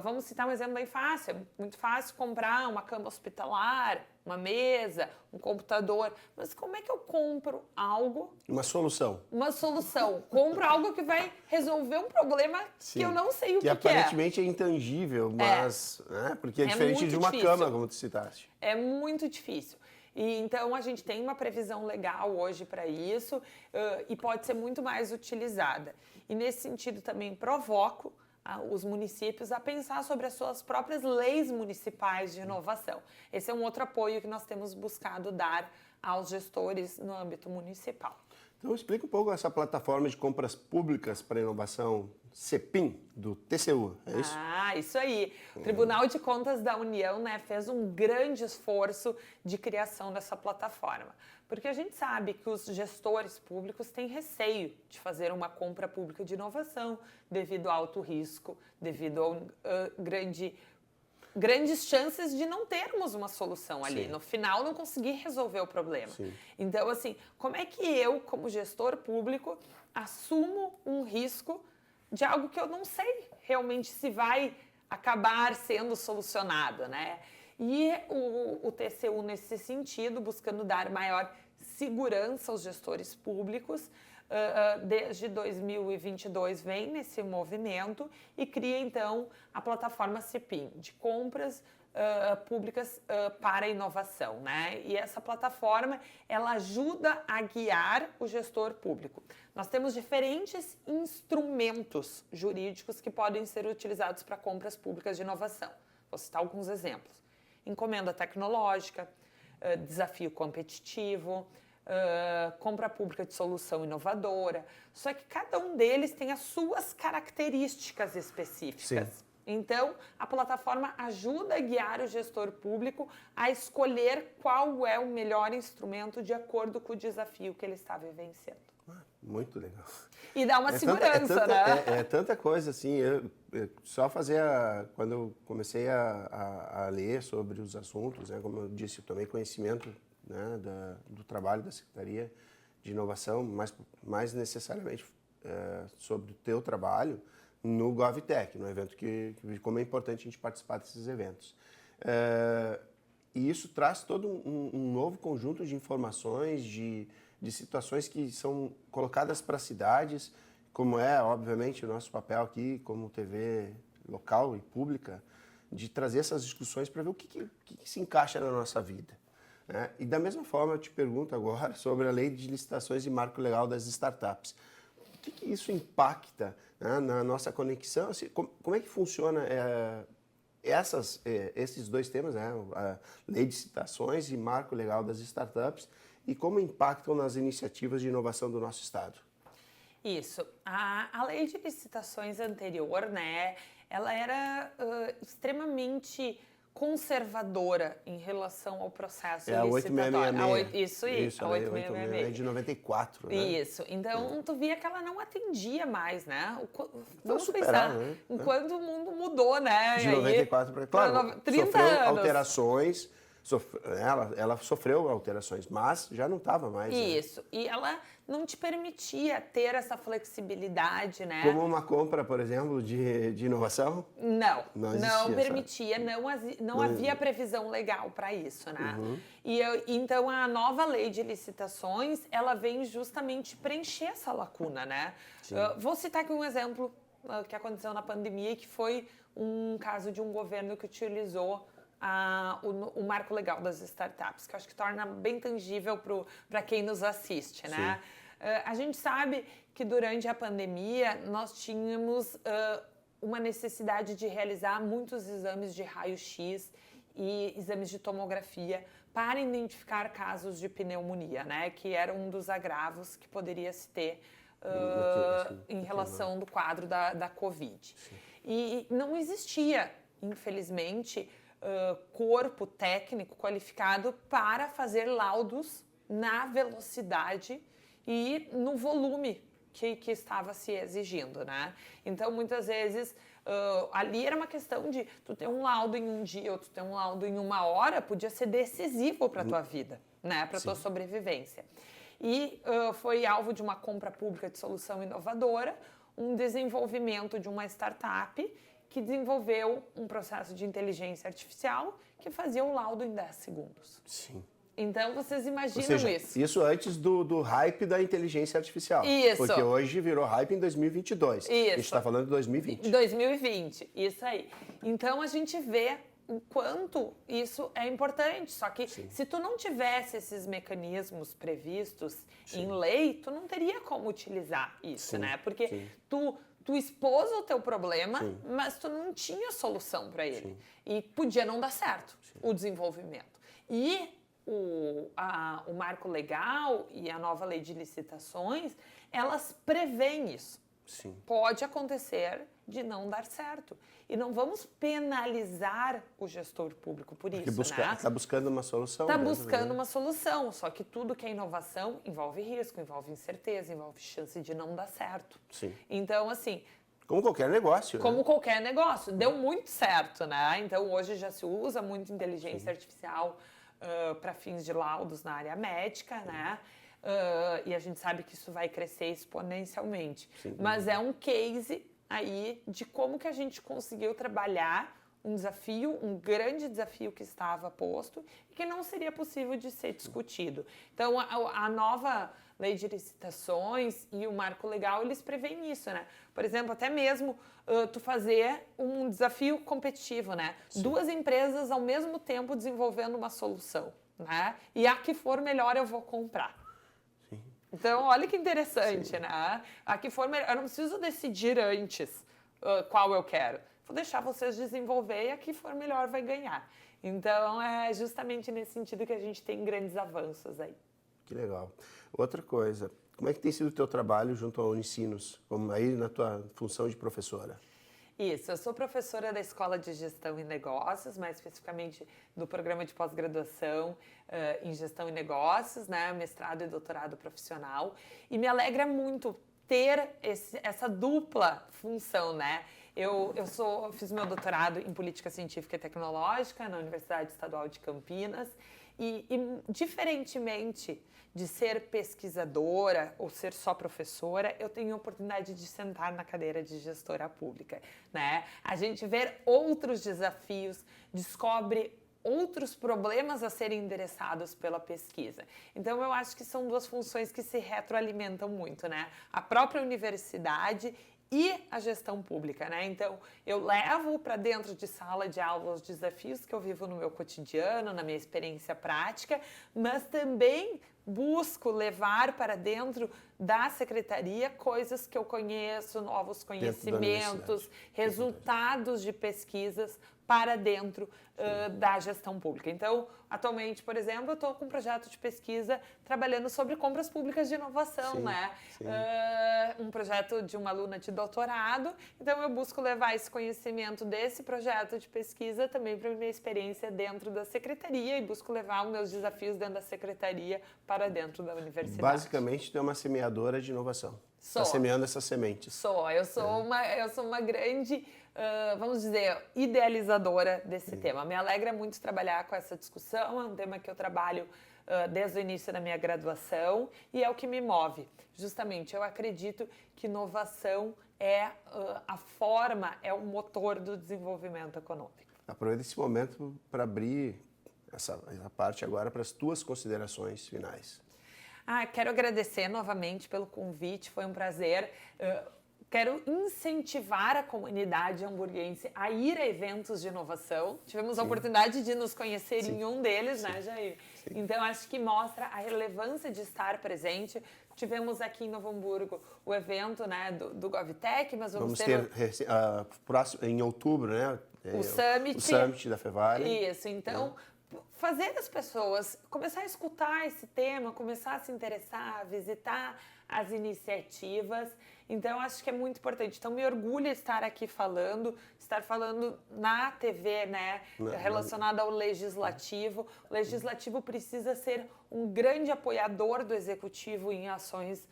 B: Vamos citar um exemplo bem fácil. É muito fácil comprar uma cama hospitalar, uma mesa, um computador. Mas como é que eu compro algo?
A: Uma solução.
B: Uma solução. Compro algo que vai resolver um problema
A: Sim.
B: que eu não sei o que
A: aparentemente é intangível, mas... Né? Porque é diferente de uma cama, como tu citaste.
B: É muito difícil. E, então, a gente tem uma previsão legal hoje para isso e pode ser muito mais utilizada. E, nesse sentido, também provoco os municípios a pensar sobre as suas próprias leis municipais de inovação. Esse é um outro apoio que nós temos buscado dar aos gestores no âmbito municipal.
A: Então, explica um pouco essa plataforma de compras públicas para inovação CEPIM, do TCU, é isso?
B: Isso aí. O Tribunal de Contas da União, né, fez um grande esforço de criação dessa plataforma. Porque a gente sabe que os gestores públicos têm receio de fazer uma compra pública de inovação devido ao alto risco, devido a grandes chances de não termos uma solução ali. Sim. No final, não conseguir resolver o problema. Sim. Então, assim, como é que eu, como gestor público, assumo um risco de algo que eu não sei realmente se vai acabar sendo solucionado, né? E o TCU, nesse sentido, buscando dar maior segurança aos gestores públicos, desde 2022 vem nesse movimento e cria, então, a plataforma CEPIM, de compras públicas para a inovação, né? E essa plataforma, ela ajuda a guiar o gestor público. Nós temos diferentes instrumentos jurídicos que podem ser utilizados para compras públicas de inovação. Vou citar alguns exemplos. Encomenda tecnológica, desafio competitivo, compra pública de solução inovadora. Só que cada um deles tem as suas características específicas. Sim. Então, a plataforma ajuda a guiar o gestor público a escolher qual é o melhor instrumento de acordo com o desafio que ele está vivenciando.
A: Muito legal.
B: E dá uma segurança, né?
A: É tanta coisa, assim, só fazer quando eu comecei a ler sobre os assuntos, né, como eu disse, eu tomei conhecimento, né, do trabalho da Secretaria de Inovação, mais necessariamente sobre o teu trabalho, no GovTech, no evento como é importante a gente participar desses eventos. E isso traz todo um novo conjunto de informações, de situações que são colocadas para as cidades, como é, obviamente, o nosso papel aqui como TV local e pública, de trazer essas discussões para ver o que se encaixa na nossa vida. Né? E da mesma forma, eu te pergunto agora sobre a lei de licitações e marco legal das startups. O que isso impacta, né, na nossa conexão? Assim, como é que funciona esses dois temas, né, a lei de licitações e marco legal das startups, e como impactam nas iniciativas de inovação do nosso Estado?
B: Isso. A lei de licitações anterior, né, ela era extremamente conservadora em relação ao processo licitatório.
A: Isso,
B: a 8666.
A: É de 94, né?
B: Isso. Então, tu via que ela não atendia mais, né?
A: Vamos superar,
B: pensar,
A: né?
B: Enquanto o mundo mudou, né?
A: De 94 para... Claro,
B: 30
A: sofreu
B: anos.
A: alterações, ela sofreu alterações, mas já não estava mais.
B: Isso. Né? E ela não te permitia ter essa flexibilidade, né?
A: Como uma compra, por exemplo, de inovação?
B: Não permitia, não havia previsão legal para isso, né?
A: Uhum.
B: Então, a nova lei de licitações, ela vem justamente preencher essa lacuna, né? Vou citar aqui um exemplo que aconteceu na pandemia, que foi um caso de um governo que utilizou o marco legal das startups, que eu acho que torna bem tangível para quem nos assiste, né? A gente sabe que durante a pandemia nós tínhamos uma necessidade de realizar muitos exames de raio-x e exames de tomografia para identificar casos de pneumonia, né? Que era um dos agravos que poderia se ter em relação do quadro da Covid. E não existia, infelizmente, corpo técnico qualificado para fazer laudos na velocidade e no volume que estava se exigindo, né? Então, muitas vezes, ali era uma questão de tu ter um laudo em um dia ou tu ter um laudo em uma hora podia ser decisivo para a tua vida, né? Para a tua sobrevivência. E foi alvo de uma compra pública de solução inovadora, um desenvolvimento de uma startup que desenvolveu um processo de inteligência artificial que fazia o laudo em 10 segundos.
A: Sim.
B: Então, vocês imaginam isso.
A: Isso antes do hype da inteligência artificial.
B: Isso.
A: Porque hoje virou hype em 2022. Isso. A gente está falando de 2020.
B: 2020, isso aí. Então, a gente vê o quanto isso é importante. Só que se tu não tivesse esses mecanismos previstos em lei, tu não teria como utilizar isso, né? Porque tu expôs o teu problema, mas tu não tinha solução para ele. E podia não dar certo o desenvolvimento. E o marco legal e a nova lei de licitações, elas prevêem isso. Pode acontecer de não dar certo. E não vamos penalizar o gestor público por isso, né?
A: Está buscando uma solução.
B: Está buscando uma solução, só que tudo que é inovação envolve risco, envolve incerteza, envolve chance de não dar certo. Então, assim...
A: Como qualquer negócio.
B: Como qualquer negócio. Deu muito certo, né? Então, hoje já se usa muito inteligência artificial para fins de laudos na área médica, né? E a gente sabe que isso vai crescer exponencialmente. Mas é um case aí de como que a gente conseguiu trabalhar um desafio, um grande desafio que estava posto e que não seria possível de ser discutido. Então, a nova lei de licitações e o marco legal, eles preveem isso, né? Por exemplo, até mesmo tu fazer um desafio competitivo, né? Duas empresas ao mesmo tempo desenvolvendo uma solução, né? E a que for melhor eu vou comprar. Então, olha que interessante, né? A que for melhor, eu não preciso decidir antes qual eu quero. Vou deixar vocês desenvolver e a que for melhor vai ganhar. Então, é justamente nesse sentido que a gente tem grandes avanços aí.
A: Que legal. Outra coisa, como é que tem sido o teu trabalho junto ao Unicinos, como aí na tua função de professora?
B: Isso, eu sou professora da Escola de Gestão e Negócios, mais especificamente do programa de pós-graduação em Gestão e Negócios, né, mestrado e doutorado profissional, e me alegra muito ter essa dupla função, né? Eu fiz meu doutorado em Política Científica e Tecnológica na Universidade Estadual de Campinas e diferentemente de ser pesquisadora ou ser só professora, eu tenho a oportunidade de sentar na cadeira de gestora pública, né? A gente vê outros desafios, descobre outros problemas a serem endereçados pela pesquisa. Então, eu acho que são duas funções que se retroalimentam muito, né? A própria universidade e a gestão pública, né? Então, eu levo para dentro de sala de aula os desafios que eu vivo no meu cotidiano, na minha experiência prática, mas também busco levar para dentro da secretaria coisas que eu conheço, novos conhecimentos, resultados de pesquisas para dentro da gestão pública. Então, atualmente, por exemplo, eu estou com um projeto de pesquisa trabalhando sobre compras públicas de inovação, né? Um projeto de uma aluna de doutorado. Então, eu busco levar esse conhecimento desse projeto de pesquisa também para a minha experiência dentro da secretaria e busco levar os meus desafios dentro da secretaria para dentro da universidade.
A: Basicamente, tu é uma semeadora de inovação. Está semeando essas sementes.
B: Eu sou uma grande, vamos dizer, idealizadora desse tema. Me alegra muito trabalhar com essa discussão, é um tema que eu trabalho desde o início da minha graduação e é o que me move. Justamente, eu acredito que inovação é a forma, é o motor do desenvolvimento econômico.
A: Aproveita esse momento para abrir essa parte agora para as tuas considerações finais.
B: Quero agradecer novamente pelo convite, foi um prazer. Quero incentivar a comunidade hamburguense a ir a eventos de inovação. Tivemos a oportunidade de nos conhecer em um deles, né, Jair? Então, acho que mostra a relevância de estar presente. Tivemos aqui em Novo Hamburgo o evento, né, do GovTech, mas vamos ter
A: em outubro, né?
B: O Summit.
A: O Summit da Fevale.
B: Isso, então... Fazer as pessoas começar a escutar esse tema, começar a se interessar, visitar as iniciativas. Então, acho que é muito importante. Então, me orgulho estar aqui estar falando na TV, né, relacionado ao Legislativo. O Legislativo precisa ser um grande apoiador do Executivo em ações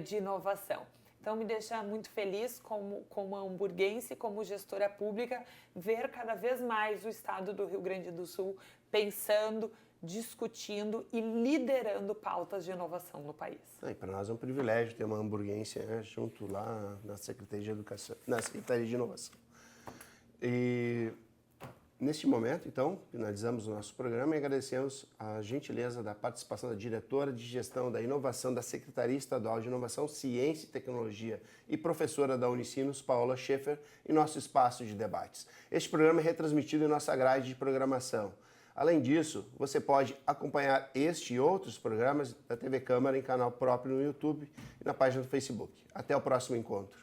B: de inovação. Então, me deixa muito feliz como hamburguense, como gestora pública, ver cada vez mais o estado do Rio Grande do Sul pensando, discutindo e liderando pautas de inovação no país.
A: Para nós é um privilégio ter uma hamburguense, né, junto lá na Secretaria de Educação, na Secretaria de Inovação. E neste momento, então, finalizamos o nosso programa e agradecemos a gentileza da participação da diretora de Gestão da Inovação da Secretaria Estadual de Inovação, Ciência e Tecnologia e professora da Unicinos, Paola Schaefer, em nosso espaço de debates. Este programa é retransmitido em nossa grade de programação. Além disso, você pode acompanhar este e outros programas da TV Câmara em canal próprio no YouTube e na página do Facebook. Até o próximo encontro.